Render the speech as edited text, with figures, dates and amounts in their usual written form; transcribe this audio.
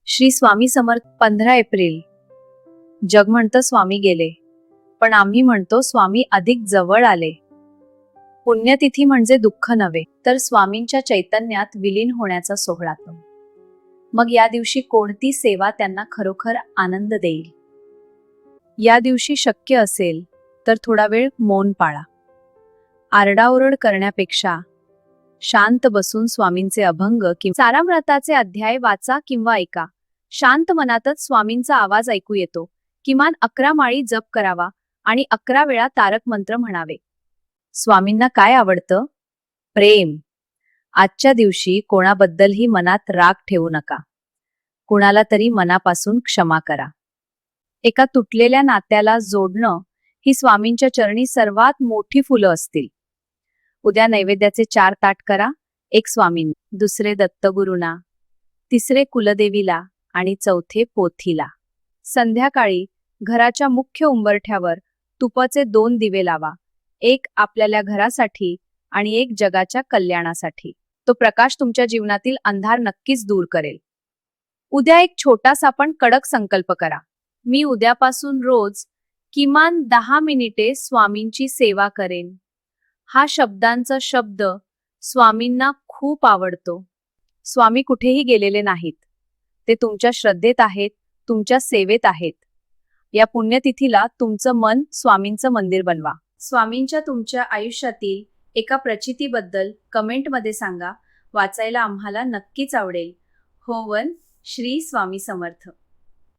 Shri Swami Samarth. 15 April. जग म्हणतं स्वामी गेले, पण आम्ही म्हणतो स्वामी अधिक जवळ आले. पुण्यतिथी म्हणजे दुःख नव्हे, तर स्वामींच्या चैतन्यात विलीन होण्याचा सोहळा. मग या दिवशी कोणती सेवा त्यांना खरोखर आनंद देईल? या दिवशी शक्य असेल तर थोडा वेळ मौन पाळा. आरडाओरड करण्यापेक्षा शांत बसून स्वामींचे अभंग किंवा सारामृताचे अध्याय वाचा किंवा ऐका. शांत मनातच स्वामींचा आवाज ऐकू येतो. किमान 11 माळी जप करावा आणि 11 वेळा तारक मंत्र म्हणावे. स्वामींना काय आवडतं? प्रेम. आजच्या दिवशी कोणाबद्दलही मनात राग ठेवू नका. कुणाला तरी मनापासून क्षमा करा. एका तुटलेल्या नात्याला जोडणं ही स्वामींच्या चरणी सर्वात मोठी फुलं असतील. उद्या नैवेद्याचे 4 ताट करा. एक स्वामींना, दुसरे दत्तगुरूंना, तिसरे कुलदेवीला आणि चौथे पोथीला. संध्याकाळी घराच्या मुख्य उंबरठ्यावर तुपाचे 2 दिवे लावा. एक आपल्या घरासाठी आणि एक जगाच्या कल्याणासाठी. तो प्रकाश तुमच्या जीवनातील अंधार नक्कीच दूर करेल. उद्या एक छोटासा पण कडक संकल्प करा. मी उद्यापासून रोज किमान 10 मिनिटे स्वामींची सेवा करेन. हा शब्दांचा शब्द स्वामींना खूप आवडतो. स्वामी कुठेही गेलेले नाहीत. ते तुमच्या श्रद्धेत आहेत, तुमच्या सेवेत आहेत. या पुण्यतिथीला तुमचं मन स्वामींचं मंदिर बनवा. स्वामींच्या तुमच्या आयुष्यातील एका प्रचितीबद्दल कमेंटमध्ये सांगा. वाचायला आम्हाला नक्कीच आवडेल. होवन. श्री स्वामी समर्थ.